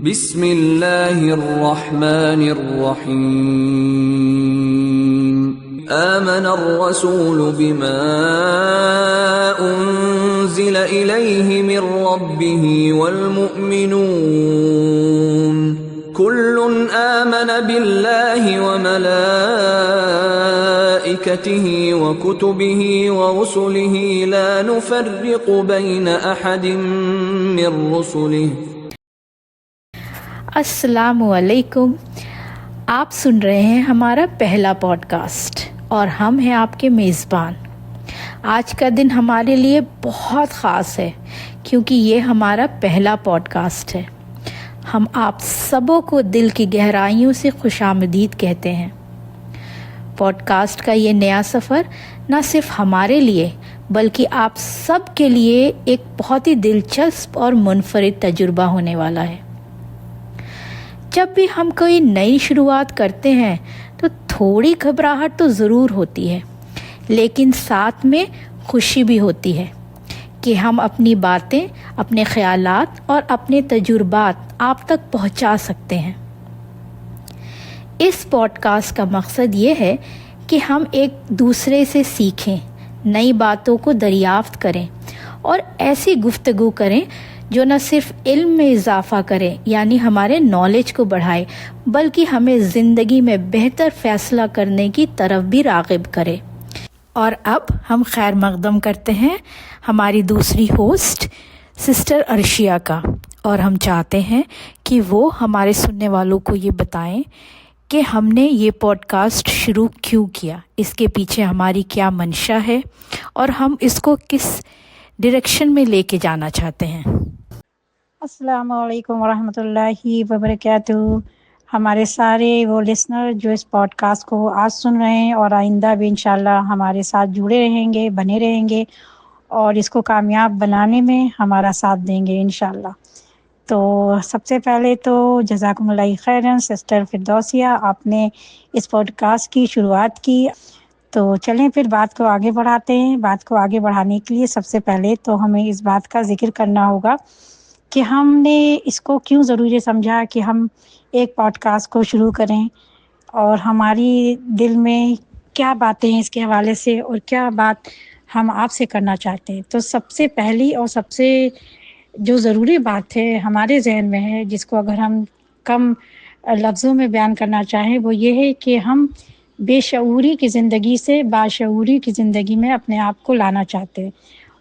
بسم اللہ الرحمن الرحیم آمن الرسول بما انزل الیہ من ربہ والمؤمنون کل آمن باللہ وملائکتہ وکتبہ ورسلہ لا نفرق بین احد من رسلہ۔ السلام علیکم، آپ سن رہے ہیں ہمارا پہلا پوڈ کاسٹ اور ہم ہیں آپ کے میزبان۔ آج کا دن ہمارے لیے بہت خاص ہے کیونکہ یہ ہمارا پہلا پوڈ کاسٹ ہے۔ ہم آپ سبوں کو دل کی گہرائیوں سے خوش آمدید کہتے ہیں۔ پوڈ کاسٹ کا یہ نیا سفر نہ صرف ہمارے لیے بلکہ آپ سب کے لیے ایک بہت ہی دلچسپ اور منفرد تجربہ ہونے والا ہے۔ جب بھی ہم کوئی نئی شروعات کرتے ہیں تو تھوڑی گھبراہٹ تو ضرور ہوتی ہے، لیکن ساتھ میں خوشی بھی ہوتی ہے کہ ہم اپنی باتیں، اپنے خیالات اور اپنے تجربات آپ تک پہنچا سکتے ہیں۔ اس پوڈ کاسٹ کا مقصد یہ ہے کہ ہم ایک دوسرے سے سیکھیں، نئی باتوں کو دریافت کریں اور ایسی گفتگو کریں جو نہ صرف علم میں اضافہ کرے یعنی ہمارے نالج کو بڑھائے بلکہ ہمیں زندگی میں بہتر فیصلہ کرنے کی طرف بھی راغب کرے۔ اور اب ہم خیر مقدم کرتے ہیں ہماری دوسری ہوسٹ سسٹر عرشیہ کا، اور ہم چاہتے ہیں کہ وہ ہمارے سننے والوں کو یہ بتائیں کہ ہم نے یہ پوڈ کاسٹ شروع کیوں کیا، اس کے پیچھے ہماری کیا منشا ہے اور ہم اس کو کس ڈائریکشن میں لے کے جانا چاہتے ہیں۔ السلام علیکم ورحمۃ اللہ وبرکاتہ۔ ہمارے سارے وہ لسنر جو اس پوڈ کاسٹ کو آج سن رہے ہیں اور آئندہ بھی انشاءاللہ ہمارے ساتھ جڑے رہیں گے، بنے رہیں گے اور اس کو کامیاب بنانے میں ہمارا ساتھ دیں گے انشاءاللہ۔ تو سب سے پہلے تو جزاکم اللہ خیرن سسٹر فردوسیہ، آپ نے اس پوڈ کاسٹ کی شروعات کی، تو چلیں پھر بات کو آگے بڑھاتے ہیں۔ بات کو آگے بڑھانے کے لیے سب سے پہلے تو ہمیں اس بات کا ذکر کرنا ہوگا کہ ہم نے اس کو کیوں ضروری سمجھا کہ ہم ایک پوڈ کاسٹ کو شروع کریں اور ہماری دل میں کیا باتیں ہیں اس کے حوالے سے اور کیا بات ہم آپ سے کرنا چاہتے ہیں۔ تو سب سے پہلی اور سب سے جو ضروری بات ہے ہمارے ذہن میں ہے، جس کو اگر ہم کم لفظوں میں بیان کرنا چاہیں، وہ یہ ہے کہ ہم بے شعوری کی زندگی سے باشعوری کی زندگی میں اپنے آپ کو لانا چاہتے ہیں۔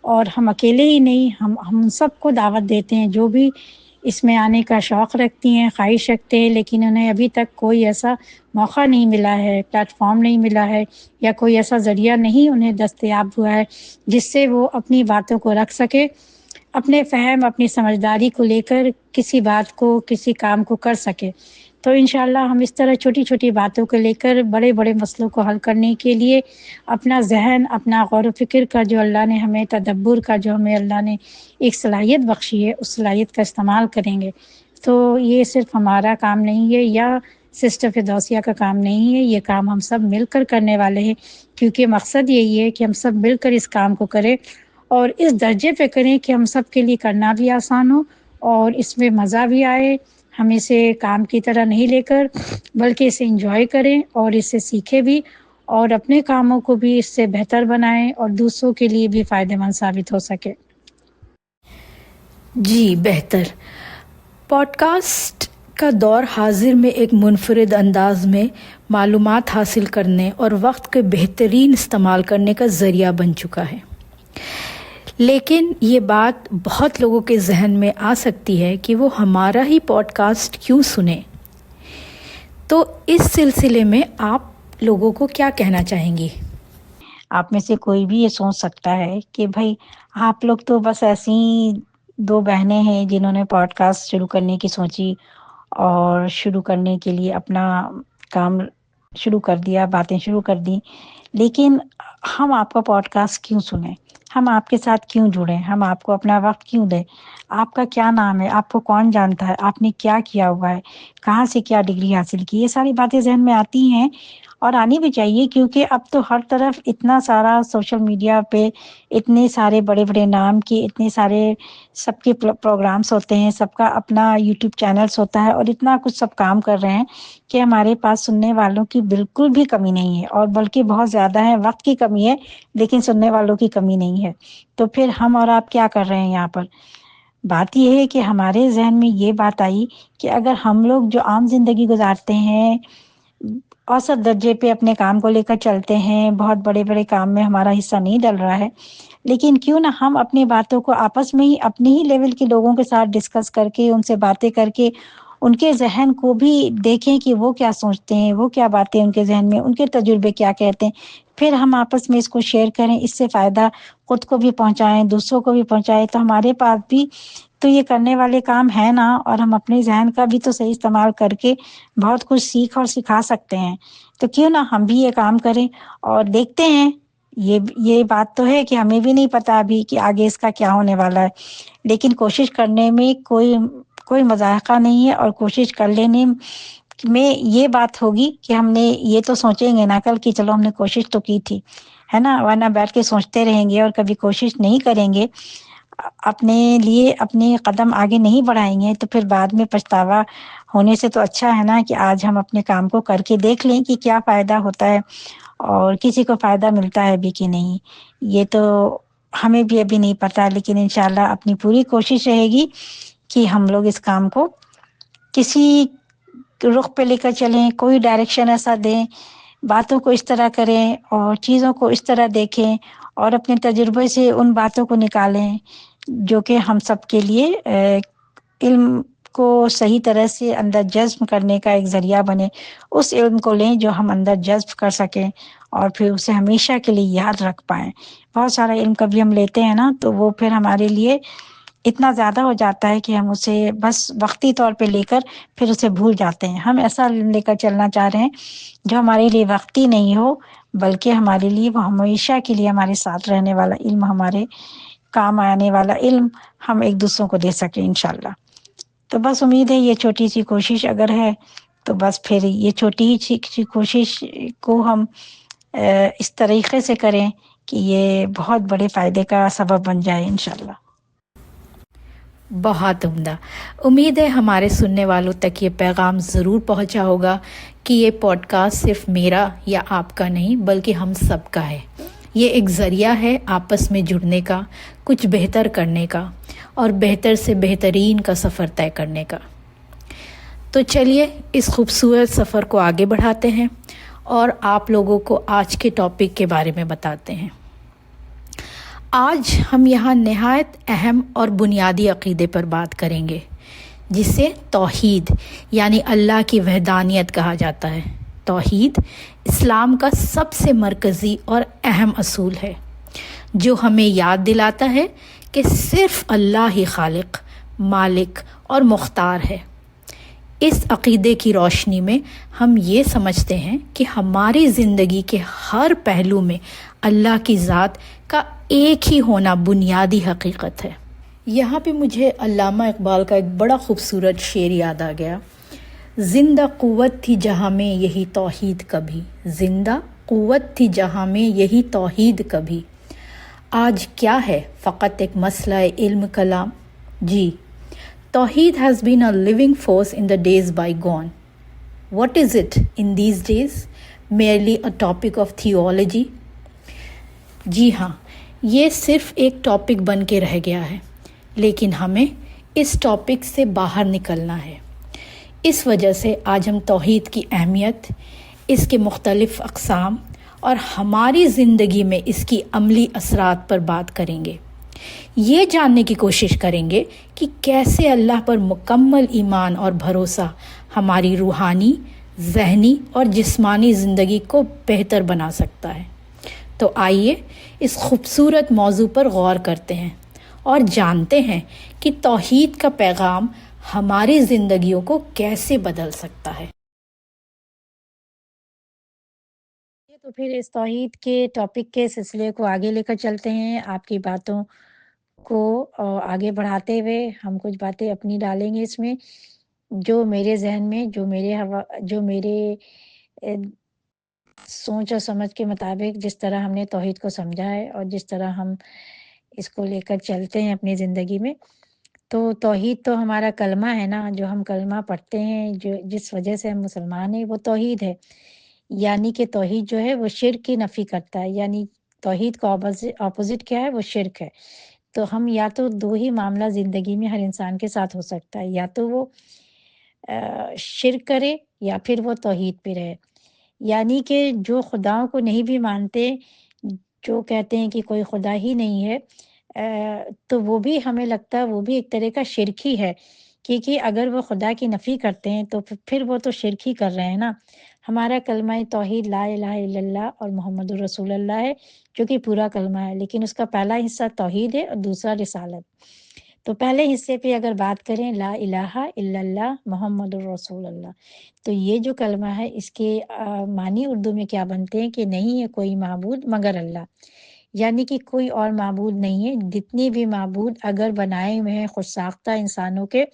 اور ہم اکیلے ہی نہیں، ہم سب کو دعوت دیتے ہیں جو بھی اس میں آنے کا شوق رکھتی ہیں، خواہش رکھتے ہیں، لیکن انہیں ابھی تک کوئی ایسا موقع نہیں ملا ہے، پلیٹ فارم نہیں ملا ہے یا کوئی ایسا ذریعہ نہیں انہیں دستیاب ہوا ہے جس سے وہ اپنی باتوں کو رکھ سکے، اپنے فہم، اپنی سمجھداری کو لے کر کسی بات کو، کسی کام کو کر سکے۔ تو انشاءاللہ ہم اس طرح چھوٹی چھوٹی باتوں کو لے کر بڑے بڑے مسئلوں کو حل کرنے کے لیے اپنا ذہن، اپنا غور و فکر کا جو اللہ نے ہمیں، تدبر کا جو ہمیں اللہ نے ایک صلاحیت بخشی ہے، اس صلاحیت کا استعمال کریں گے۔ تو یہ صرف ہمارا کام نہیں ہے یا سسٹر فردوسیہ کا کام نہیں ہے، یہ کام ہم سب مل کر کرنے والے ہیں، کیونکہ مقصد یہی ہے کہ ہم سب مل کر اس کام کو کریں اور اس درجے پہ کریں کہ ہم سب کے لیے کرنا بھی آسان ہو اور اس میں مزہ بھی آئے۔ ہم اسے کام کی طرح نہیں لے کر بلکہ اسے انجوائے کریں اور اس سے سیکھیں بھی اور اپنے کاموں کو بھی اس سے بہتر بنائیں اور دوسروں کے لیے بھی فائدہ مند ثابت ہو سکے۔ جی بہتر۔ پوڈ کاسٹ کا دور حاضر میں ایک منفرد انداز میں معلومات حاصل کرنے اور وقت کے بہترین استعمال کرنے کا ذریعہ بن چکا ہے، لیکن یہ بات بہت لوگوں کے ذہن میں آ سکتی ہے کہ وہ ہمارا ہی پوڈ کاسٹ کیوں سنیں۔ تو اس سلسلے میں آپ لوگوں کو کیا کہنا چاہیں گی؟ آپ میں سے کوئی بھی یہ سوچ سکتا ہے کہ بھائی آپ لوگ تو بس ایسی دو بہنیں ہیں جنہوں نے پوڈ کاسٹ شروع کرنے کی سوچی اور شروع کرنے کے لیے اپنا کام شروع کر دیا، باتیں شروع کر دی، لیکن ہم آپ کا پوڈ کاسٹ کیوں سنیں؟ ہم آپ کے ساتھ کیوں جڑیں؟ ہم آپ کو اپنا وقت کیوں دیں؟ آپ کا کیا نام ہے؟ آپ کو کون جانتا ہے؟ آپ نے کیا کیا ہوا ہے؟ کہاں سے کیا ڈگری حاصل کی؟ یہ ساری باتیں ذہن میں آتی ہیں اور آنی بھی چاہیے، کیونکہ اب تو ہر طرف اتنا سارا سوشل میڈیا پہ اتنے سارے بڑے بڑے نام کے اتنے سارے سب کے پروگرامس ہوتے ہیں، سب کا اپنا یوٹیوب چینلس ہوتا ہے، اور اتنا کچھ سب کام کر رہے ہیں کہ ہمارے پاس سننے والوں کی بالکل بھی کمی نہیں ہے، اور بلکہ بہت زیادہ ہے۔ وقت کی کمی ہے لیکن سننے والوں کی کمی نہیں ہے۔ تو پھر ہم اور آپ کیا کر رہے ہیں یہاں پر؟ بات یہ ہے کہ ہمارے ذہن میں یہ بات آئی کہ اگر ہم لوگ جو عام زندگی گزارتے ہیں، اوسط درجے پہ اپنے کام کو لے کر چلتے ہیں، بہت بڑے بڑے کام میں ہمارا حصہ نہیں ڈل رہا ہے، لیکن کیوں نہ ہم اپنی باتوں کو آپس میں ہی اپنے ہی لیول کے لوگوں کے ساتھ ڈسکس کر کے، ان سے باتیں کر کے، ان کے ذہن کو بھی دیکھیں کہ وہ کیا سوچتے ہیں، وہ کیا باتیں ان کے ذہن میں، ان کے تجربے کیا کہتے ہیں، پھر ہم آپس میں اس کو شیئر کریں، اس سے فائدہ خود کو بھی پہنچائیں، دوسروں کو بھی پہنچائیں، تو ہمارے پاس بھی تو یہ کرنے والے کام ہے نا، اور ہم اپنے ذہن کا بھی تو صحیح استعمال کر کے بہت کچھ سیکھ اور سکھا سکتے ہیں۔ تو کیوں نہ ہم بھی یہ کام کریں اور دیکھتے ہیں۔ یہ بات تو ہے کہ ہمیں بھی نہیں پتا ابھی کہ آگے اس کا کیا ہونے والا ہے، لیکن کوشش کرنے میں کوئی مذائقہ نہیں ہے، اور کوشش کر لینے میں یہ بات ہوگی کہ ہم نے یہ تو سوچیں گے نا کل کہ چلو ہم نے کوشش تو کی تھی، ہے نا، ورنہ بیٹھ کے سوچتے رہیں گے اور کبھی کوشش نہیں کریں گے، اپنے لیے اپنے قدم آگے نہیں بڑھائیں گے، تو پھر بعد میں پچھتاوا ہونے سے تو اچھا ہے نا کہ آج ہم اپنے کام کو کر کے دیکھ لیں کہ کیا فائدہ ہوتا ہے اور کسی کو فائدہ ملتا ہے بھی کہ نہیں۔ یہ تو ہمیں بھی ابھی نہیں پتا، لیکن انشاءاللہ اپنی پوری کوشش رہے گی کہ ہم لوگ اس کام کو کسی رخ پہ لے کر چلیں، کوئی ڈائریکشن ایسا دیں، باتوں کو اس طرح کریں اور چیزوں کو اس طرح دیکھیں، اور اپنے تجربے سے ان باتوں کو نکالیں جو کہ ہم سب کے لیے علم کو صحیح طرح سے اندر جذب کرنے کا ایک ذریعہ بنے۔ اس علم کو لیں جو ہم اندر جذب کر سکیں اور پھر اسے ہمیشہ کے لیے یاد رکھ پائیں۔ بہت سارا علم کبھی ہم لیتے ہیں نا تو وہ پھر ہمارے لیے اتنا زیادہ ہو جاتا ہے کہ ہم اسے بس وقتی طور پہ لے کر پھر اسے بھول جاتے ہیں۔ ہم ایسا علم لے کر چلنا چاہ رہے ہیں جو ہمارے لیے وقتی نہیں ہو، بلکہ ہمارے لیے وہ ہمیشہ کے لیے ہمارے ساتھ رہنے والا علم، ہمارے کام آنے والا علم ہم ایک دوسروں کو دے سکیں انشاءاللہ۔ تو بس امید ہے یہ چھوٹی سی کوشش اگر ہے تو بس پھر یہ چھوٹی ہی سی کوشش کو ہم اس طریقے سے کریں کہ یہ بہت بڑے فائدے کا سبب بن جائے انشاءاللہ۔ بہت عمدہ۔ امید ہے ہمارے سننے والوں تک یہ پیغام ضرور پہنچا ہوگا کہ یہ پوڈ کاسٹ صرف میرا یا آپ کا نہیں بلکہ ہم سب کا ہے۔ یہ ایک ذریعہ ہے آپس میں جڑنے کا، کچھ بہتر کرنے کا اور بہتر سے بہترین کا سفر طے کرنے کا۔ تو چلیے اس خوبصورت سفر کو آگے بڑھاتے ہیں اور آپ لوگوں کو آج کے ٹاپک کے بارے میں بتاتے ہیں۔ آج ہم یہاں نہایت اہم اور بنیادی عقیدے پر بات کریں گے جسے توحید یعنی اللہ کی وحدانیت کہا جاتا ہے۔ توحید اسلام کا سب سے مرکزی اور اہم اصول ہے جو ہمیں یاد دلاتا ہے کہ صرف اللہ ہی خالق، مالک اور مختار ہے۔ اس عقیدے کی روشنی میں ہم یہ سمجھتے ہیں کہ ہماری زندگی کے ہر پہلو میں اللہ کی ذات کا ایک ہی ہونا بنیادی حقیقت ہے۔ یہاں پہ مجھے علامہ اقبال کا ایک بڑا خوبصورت شعر یاد آ گیا، زندہ قوت تھی جہاں میں یہی توحید کبھی، زندہ قوت تھی جہاں میں یہی توحید کبھی، آج کیا ہے فقط ایک مسئلہ علم کلام۔ جی، توحید has been a living force in the days bygone. What is it in these days? Merely a topic of theology? جی ہاں، یہ صرف ایک ٹاپک بن کے رہ گیا ہے، لیکن ہمیں اس ٹاپک سے باہر نکلنا ہے۔ اس وجہ سے آج ہم توحید کی اہمیت، اس کے مختلف اقسام اور ہماری زندگی میں اس کی عملی اثرات پر بات کریں گے۔ یہ جاننے کی کوشش کریں گے کہ کیسے اللہ پر مکمل ایمان اور بھروسہ ہماری روحانی، ذہنی اور جسمانی زندگی کو بہتر بنا سکتا ہے۔ تو آئیے اس خوبصورت موضوع پر غور کرتے ہیں اور جانتے ہیں کہ توحید کا پیغام ہماری زندگیوں کو کیسے بدل سکتا ہے۔ تو پھر اس توحید کے ٹاپک کے سلسلے کو آگے لے کر چلتے ہیں۔ آپ کی باتوں کو آگے بڑھاتے ہوئے ہم کچھ باتیں اپنی ڈالیں گے اس میں، جو میرے ذہن میں، جو میرے سوچ اور سمجھ کے مطابق جس طرح ہم نے توحید کو سمجھا ہے اور جس طرح ہم اس کو لے کر چلتے ہیں اپنی زندگی میں، تو توحید تو ہمارا کلمہ ہے نا، جو ہم کلمہ پڑھتے ہیں، جو جس وجہ سے ہم مسلمان ہیں، وہ توحید ہے۔ یعنی کہ توحید جو ہے وہ شرک کی نفی کرتا ہے، یعنی توحید کا اپوزٹ کیا ہے؟ وہ شرک ہے۔ تو ہم یا تو دو ہی معاملہ زندگی میں ہر انسان کے ساتھ ہو سکتا ہے، یا تو وہ شرک کرے یا پھر وہ توحید پہ رہے۔ یعنی کہ جو خداؤں کو نہیں بھی مانتے، جو کہتے ہیں کہ کوئی خدا ہی نہیں ہے، تو وہ بھی ہمیں لگتا ہے وہ بھی ایک طرح کا شرک ہی ہے، کیونکہ اگر وہ خدا کی نفی کرتے ہیں تو پھر وہ تو شرک ہی کر رہے ہیں نا۔ ہمارا کلمہ توحید لا الہ الا اللہ اور محمد الرسول اللہ ہے، جو کہ پورا کلمہ ہے، لیکن اس کا پہلا حصہ توحید ہے اور دوسرا رسالت۔ تو پہلے حصے پہ اگر بات کریں لا الہ الا اللہ محمد الرسول اللہ، تو یہ جو کلمہ ہے اس کے معنی اردو میں کیا بنتے ہیں کہ نہیں ہے کوئی معبود مگر اللہ، یعنی کہ کوئی اور معبود نہیں ہے۔ جتنے بھی معبود اگر بنائے ہوئے ہیں خود ساختہ انسانوں کے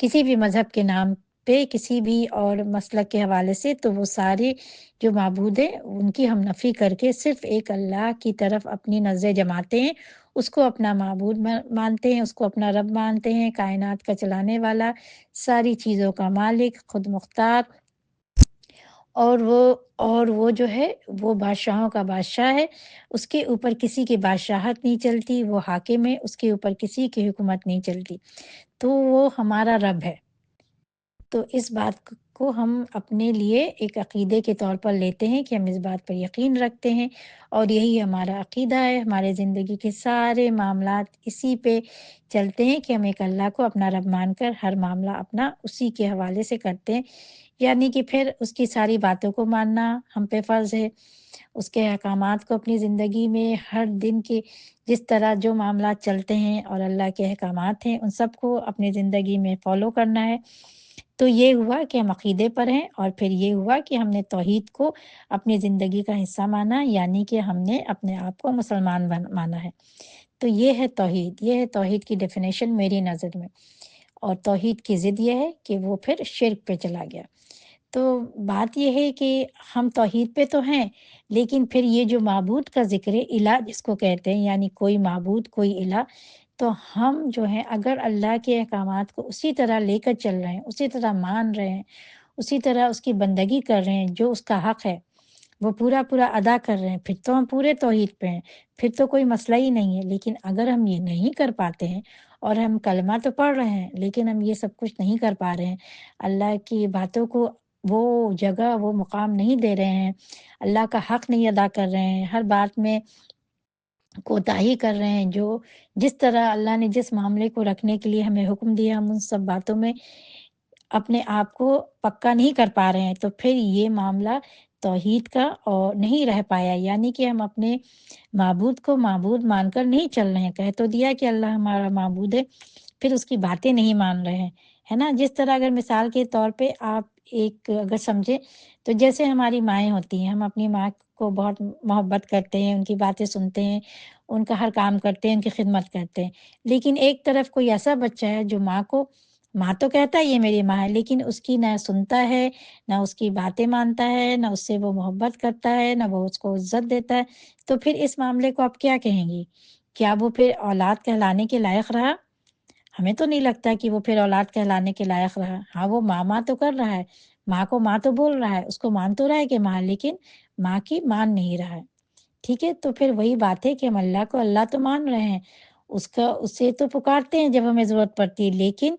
کسی بھی مذہب کے نام پہ، کسی بھی اور مسلک کے حوالے سے، تو وہ سارے جو معبود ہیں ان کی ہم نفی کر کے صرف ایک اللہ کی طرف اپنی نظریں جماتے ہیں، اس کو اپنا معبود مانتے ہیں، اس کو اپنا رب مانتے ہیں، کائنات کا چلانے والا، ساری چیزوں کا مالک، خود مختار، اور وہ جو ہے وہ بادشاہوں کا بادشاہ ہے، اس کے اوپر کسی کی بادشاہت نہیں چلتی، وہ حاکم ہے، اس کے اوپر کسی کی حکومت نہیں چلتی، تو وہ ہمارا رب ہے۔ تو اس بات کو ہم اپنے لیے ایک عقیدے کے طور پر لیتے ہیں کہ ہم اس بات پر یقین رکھتے ہیں، اور یہی ہمارا عقیدہ ہے۔ ہمارے زندگی کے سارے معاملات اسی پہ چلتے ہیں کہ ہم ایک اللہ کو اپنا رب مان کر ہر معاملہ اپنا اسی کے حوالے سے کرتے ہیں، یعنی کہ پھر اس کی ساری باتوں کو ماننا ہم پہ فرض ہے، اس کے احکامات کو اپنی زندگی میں ہر دن کے جس طرح جو معاملات چلتے ہیں اور اللہ کے احکامات ہیں ان سب کو اپنی زندگی میں فالو کرنا ہے۔ تو یہ ہوا کہ ہم عقیدے پر ہیں، اور پھر یہ ہوا کہ ہم نے توحید کو اپنی زندگی کا حصہ مانا، یعنی کہ ہم نے اپنے آپ کو مسلمان مانا ہے۔ تو یہ ہے توحید، یہ ہے توحید کی ڈیفینیشن میری نظر میں۔ اور توحید کی ضد یہ ہے کہ وہ پھر شرک پہ چلا گیا۔ تو بات یہ ہے کہ ہم توحید پہ تو ہیں، لیکن پھر یہ جو معبود کا ذکر ہے، الہ جس کو کہتے ہیں، یعنی کوئی معبود کوئی الہ، تو ہم جو ہیں اگر اللہ کے احکامات کو اسی طرح لے کر چل رہے ہیں، اسی طرح مان رہے ہیں، اسی طرح اس کی بندگی کر رہے ہیں، جو اس کا حق ہے وہ پورا پورا ادا کر رہے ہیں، پھر تو ہم پورے توحید پہ ہیں، پھر تو کوئی مسئلہ ہی نہیں ہے۔ لیکن اگر ہم یہ نہیں کر پاتے ہیں، اور ہم کلمہ تو پڑھ رہے ہیں لیکن ہم یہ سب کچھ نہیں کر پا رہے ہیں، اللہ کی باتوں کو وہ جگہ وہ مقام نہیں دے رہے ہیں، اللہ کا حق نہیں ادا کر رہے ہیں، ہر بات میں کوتاہی کر رہے ہیں، جو جس طرح اللہ نے جس معاملے کو رکھنے کے لیے ہمیں حکم دیا ہم ان سب باتوں میں اپنے آپ کو پکا نہیں کر پا رہے ہیں، تو پھر یہ معاملہ توحید کا اور نہیں رہ پایا، یعنی کہ ہم اپنے معبود کو معبود مان کر نہیں چل رہے ہیں۔ کہہ تو دیا کہ اللہ ہمارا معبود ہے، پھر اس کی باتیں نہیں مان رہے ہیں، ہے نا۔ جس طرح اگر مثال کے طور پہ آپ ایک اگر سمجھے تو جیسے ہماری مائیں ہوتی ہیں، ہم اپنی ماں کو بہت محبت کرتے ہیں، ان کی باتیں سنتے ہیں، ان کا ہر کام کرتے ہیں، ان کی خدمت کرتے ہیں، لیکن ایک طرف کوئی ایسا بچہ ہے جو ماں کو ماں تو کہتا ہے یہ میری ماں ہے، لیکن اس کی نہ سنتا ہے، نہ اس کی باتیں مانتا ہے، نہ اس سے وہ محبت کرتا ہے، نہ وہ اس کو عزت دیتا ہے، تو پھر اس معاملے کو آپ کیا کہیں گی؟ کیا وہ پھر اولاد کہلانے کے لائق رہا؟ ہمیں تو نہیں لگتا کہ وہ پھر اولاد کہلانے کے لائق رہا۔ ہاں وہ ماں تو کر رہا ہے، ماں کو ماں تو بول رہا ہے، اس کو مان تو رہا ہے کہ ماں، لیکن ماں کی مان نہیں رہا ہے۔ ٹھیک ہے، تو پھر وہی بات ہے کہ ہم اللہ کو اللہ تو مان رہے ہیں، اسے تو پکارتے ہیں جب ہمیں ضرورت پڑتی ہے، لیکن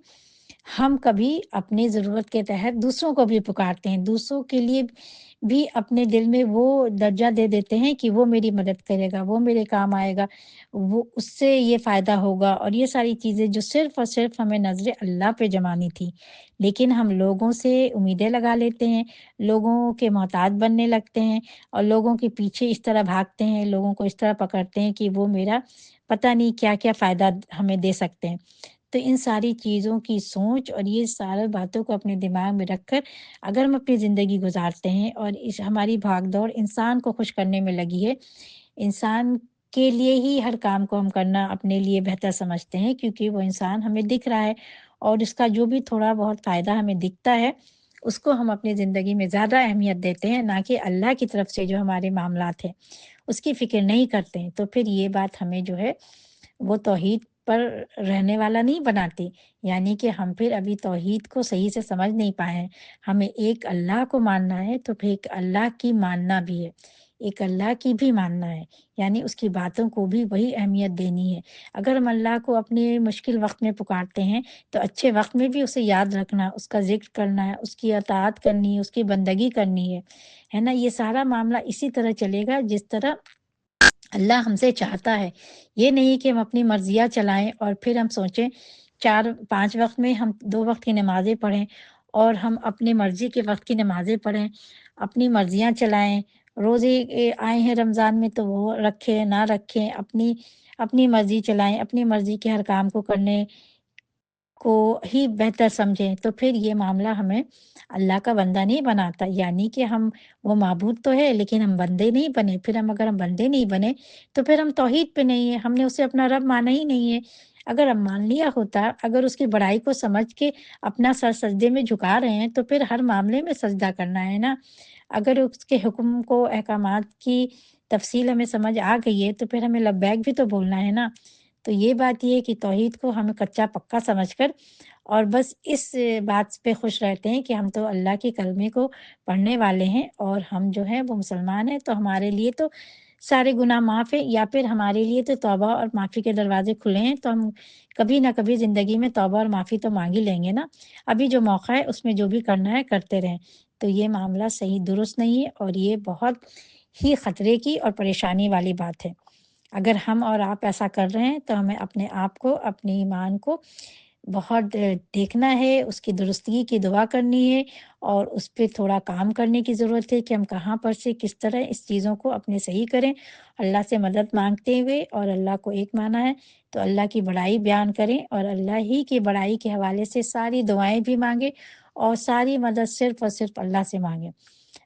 ہم کبھی اپنی ضرورت کے تحت دوسروں کو بھی پکارتے ہیں، دوسروں کے لیے بھی اپنے دل میں وہ درجہ دے دیتے ہیں کہ وہ میری مدد کرے گا، وہ میرے کام آئے گا، وہ اس سے یہ فائدہ ہوگا، اور یہ ساری چیزیں جو صرف اور صرف ہمیں نظر اللہ پہ جمانی تھی، لیکن ہم لوگوں سے امیدیں لگا لیتے ہیں، لوگوں کے محتاج بننے لگتے ہیں، اور لوگوں کے پیچھے اس طرح بھاگتے ہیں، لوگوں کو اس طرح پکڑتے ہیں کہ وہ میرا پتہ نہیں کیا کیا فائدہ ہمیں دے سکتے ہیں۔ تو ان ساری چیزوں کی سوچ اور یہ سارے باتوں کو اپنے دماغ میں رکھ کر اگر ہم اپنی زندگی گزارتے ہیں، اور ہماری بھاگ دوڑ انسان کو خوش کرنے میں لگی ہے، انسان کے لیے ہی ہر کام کو ہم کرنا اپنے لیے بہتر سمجھتے ہیں، کیونکہ وہ انسان ہمیں دکھ رہا ہے، اور اس کا جو بھی تھوڑا بہت فائدہ ہمیں دکھتا ہے اس کو ہم اپنی زندگی میں زیادہ اہمیت دیتے ہیں، نہ کہ اللہ کی طرف سے جو ہمارے معاملات ہیں اس کی فکر نہیں کرتے ہیں، تو پھر یہ بات ہمیں جو ہے وہ توحید پر رہنے والا نہیں بناتی۔ یعنی کہ ہم پھر ابھی توحید کو صحیح سے سمجھ نہیں پائے ہیں۔ ہمیں ایک اللہ کو ماننا ہے تو پھر ایک اللہ کی ماننا بھی ہے، ایک اللہ کی بھی ماننا ہے، یعنی اس کی باتوں کو بھی وہی اہمیت دینی ہے۔ اگر ہم اللہ کو اپنے مشکل وقت میں پکارتے ہیں تو اچھے وقت میں بھی اسے یاد رکھنا، اس کا ذکر کرنا ہے، اس کی اطاعت کرنی ہے، اس کی بندگی کرنی ہے نا۔ یہ سارا معاملہ اسی طرح چلے گا جس طرح اللہ ہم سے چاہتا ہے۔ یہ نہیں کہ ہم اپنی مرضیاں چلائیں اور پھر ہم سوچیں 4-5 وقت میں ہم 2 وقت کی نمازیں پڑھیں اور ہم اپنی مرضی کے وقت کی نمازیں پڑھیں، اپنی مرضیاں چلائیں۔ روزے آئے ہیں رمضان میں تو وہ رکھیں نہ رکھیں، اپنی مرضی چلائیں، اپنی مرضی کے ہر کام کو کرنے کو ہی بہتر سمجھیں، تو پھر یہ معاملہ ہمیں اللہ کا بندہ نہیں بناتا۔ یعنی کہ ہم وہ معبود تو ہے لیکن ہم بندے نہیں بنے۔ پھر اگر ہم بندے نہیں بنے تو پھر ہم توحید پہ نہیں ہیں، ہم نے اسے اپنا رب مانا ہی نہیں ہے۔ اگر ہم مان لیا ہوتا، اگر اس کی بڑائی کو سمجھ کے اپنا سر سجدے میں جھکا رہے ہیں تو پھر ہر معاملے میں سجدہ کرنا ہے نا۔ اگر اس کے حکم کو، احکامات کی تفصیل ہمیں سمجھ آ گئی ہے تو پھر ہمیں لبیک بھی تو بولنا ہے نا۔ تو یہ بات یہ ہے کہ توحید کو ہمیں کچا پکا سمجھ کر اور بس اس بات پہ خوش رہتے ہیں کہ ہم تو اللہ کے کلمے کو پڑھنے والے ہیں اور ہم جو ہیں وہ مسلمان ہیں، تو ہمارے لیے تو سارے گناہ معاف ہے، یا پھر ہمارے لیے تو توبہ اور معافی کے دروازے کھلے ہیں، تو ہم کبھی نہ کبھی زندگی میں توبہ اور معافی تو مانگ ہی لیں گے نا۔ ابھی جو موقع ہے اس میں جو بھی کرنا ہے کرتے رہیں۔ تو یہ معاملہ صحیح درست نہیں ہے اور یہ بہت ہی خطرے کی اور پریشانی والی بات ہے۔ اگر ہم اور آپ ایسا کر رہے ہیں تو ہمیں اپنے آپ کو، اپنے ایمان کو بہت دیکھنا ہے، اس کی درستگی کی دعا کرنی ہے اور اس پہ تھوڑا کام کرنے کی ضرورت ہے کہ ہم کہاں پر سے کس طرح اس چیزوں کو اپنے صحیح کریں، اللہ سے مدد مانگتے ہوئے، اور اللہ کو ایک مانا ہے تو اللہ کی بڑائی بیان کریں اور اللہ ہی کی بڑائی کے حوالے سے ساری دعائیں بھی مانگیں اور ساری مدد صرف اور صرف اللہ سے مانگیں۔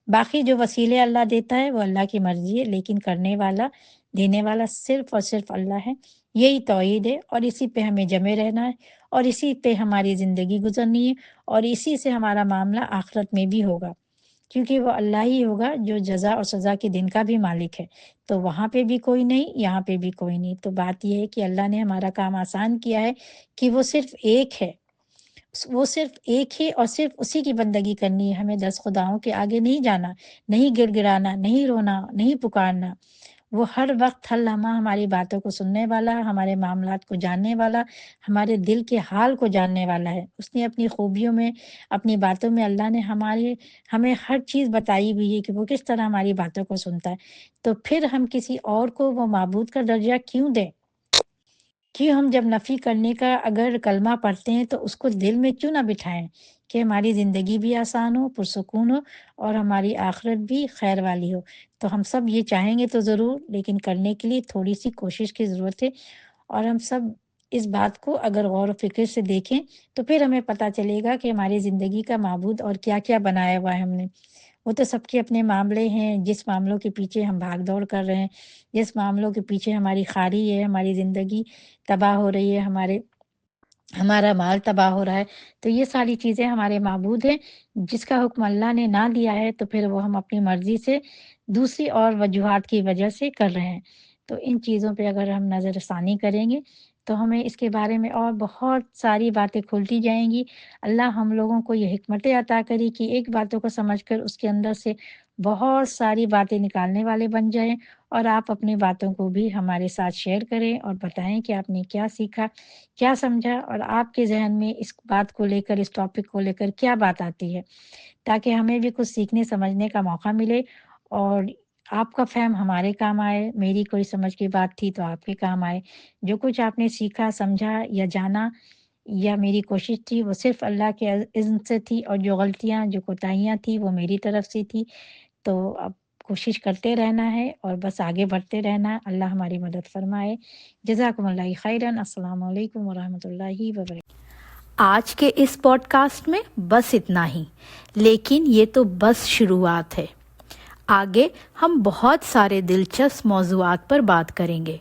باقی جو وسیلے اللہ دیتا ہے وہ اللہ کی مرضی ہے، لیکن کرنے والا، دینے والا صرف اور صرف اللہ ہے۔ یہی توحید ہے اور اسی پہ ہمیں جمے رہنا ہے اور اسی پہ ہماری زندگی گزرنی ہے اور اسی سے ہمارا معاملہ آخرت میں بھی ہوگا، کیونکہ وہ اللہ ہی ہوگا جو جزا اور سزا کے دن کا بھی مالک ہے۔ تو وہاں پہ بھی کوئی نہیں، یہاں پہ بھی کوئی نہیں۔ تو بات یہ ہے کہ اللہ نے ہمارا کام آسان کیا ہے کہ وہ صرف ایک ہے، وہ صرف ایک ہے اور صرف اسی کی بندگی کرنی ہے۔ ہمیں 10 خداؤں کے آگے نہیں جانا، نہیں گڑ گڑانا، نہیں رونا، نہیں پکارنا۔ وہ ہر وقت ہر لمحہ ہماری باتوں کو سننے والا، ہمارے معاملات کو جاننے والا، ہمارے دل کے حال کو جاننے والا ہے۔ اس نے اپنی خوبیوں میں، اپنی باتوں میں، اللہ نے ہمیں ہر چیز بتائی ہوئی ہے کہ وہ کس طرح ہماری باتوں کو سنتا ہے۔ تو پھر ہم کسی اور کو وہ معبود کا درجہ کیوں دیں؟ کیوں ہم جب نفی کرنے کا اگر کلمہ پڑھتے ہیں تو اس کو دل میں کیوں نہ بٹھائیں کہ ہماری زندگی بھی آسان ہو، پرسکون ہو اور ہماری آخرت بھی خیر والی ہو۔ تو ہم سب یہ چاہیں گے تو ضرور، لیکن کرنے کے لیے تھوڑی سی کوشش کی ضرورت ہے، اور ہم سب اس بات کو اگر غور و فکر سے دیکھیں تو پھر ہمیں پتہ چلے گا کہ ہماری زندگی کا معبود اور کیا کیا بنایا ہوا ہے ہم نے۔ وہ تو سب کے اپنے معاملے ہیں، جس معاملوں کے پیچھے ہم بھاگ دوڑ کر رہے ہیں، جس معاملوں کے پیچھے ہماری خاری ہے، ہماری زندگی تباہ ہو رہی ہے، ہمارا مال تباہ ہو رہا ہے، تو یہ ساری چیزیں ہمارے معبود ہیں جس کا حکم اللہ نے نہ دیا ہے، تو پھر وہ ہم اپنی مرضی سے دوسری اور وجوہات کی وجہ سے کر رہے ہیں۔ تو ان چیزوں پہ اگر ہم نظر ثانی کریں گے تو ہمیں اس کے بارے میں اور بہت ساری باتیں کھلتی جائیں گی۔ اللہ ہم لوگوں کو یہ حکمت عطا کری کہ ایک باتوں کو سمجھ کر اس کے اندر سے بہت ساری باتیں نکالنے والے بن جائیں، اور آپ اپنی باتوں کو بھی ہمارے ساتھ شیئر کریں اور بتائیں کہ آپ نے کیا سیکھا، کیا سمجھا، اور آپ کے ذہن میں اس بات کو لے کر، اس ٹاپک کو لے کر کیا بات آتی ہے، تاکہ ہمیں بھی کچھ سیکھنے سمجھنے کا موقع ملے اور آپ کا فہم ہمارے کام آئے، میری کوئی سمجھ کی بات تھی تو آپ کے کام آئے۔ جو کچھ آپ نے سیکھا، سمجھا یا جانا یا میری کوشش تھی وہ صرف اللہ کے اذن سے تھی، اور جو غلطیاں، جو کوتاہیاں تھی وہ میری طرف سے تھی۔ تو اب کوشش کرتے رہنا ہے اور بس آگے بڑھتے رہنا ہے۔ اللہ ہماری مدد فرمائے۔ جزاکم اللہ خیرا۔ السلام علیکم ورحمۃ اللہ وبرکاتہ۔ آج کے اس پوڈ کاسٹ میں بس اتنا ہی، لیکن یہ تو بس شروعات ہے۔ آگے ہم بہت سارے دلچسپ موضوعات پر بات کریں گے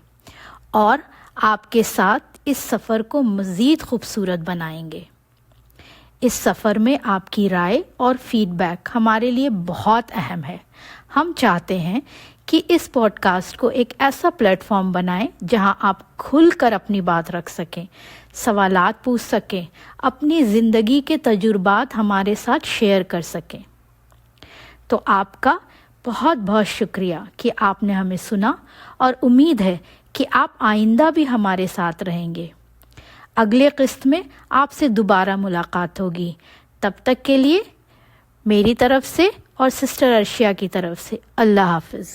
اور آپ کے ساتھ اس سفر کو مزید خوبصورت بنائیں گے۔ اس سفر میں آپ کی رائے اور فیڈ بیک ہمارے لیے بہت اہم ہے۔ ہم چاہتے ہیں کہ اس پوڈ کاسٹ کو ایک ایسا پلیٹ فارم بنائیں جہاں آپ کھل کر اپنی بات رکھ سکیں، سوالات پوچھ سکیں، اپنی زندگی کے تجربات ہمارے ساتھ شیئر کر سکیں۔ تو آپ کا بہت بہت شکریہ کہ آپ نے ہمیں سنا، اور امید ہے کہ آپ آئندہ بھی ہمارے ساتھ رہیں گے۔ اگلے قسط میں آپ سے دوبارہ ملاقات ہوگی۔ تب تک کے لیے میری طرف سے اور سسٹر ارشیا کی طرف سے اللہ حافظ۔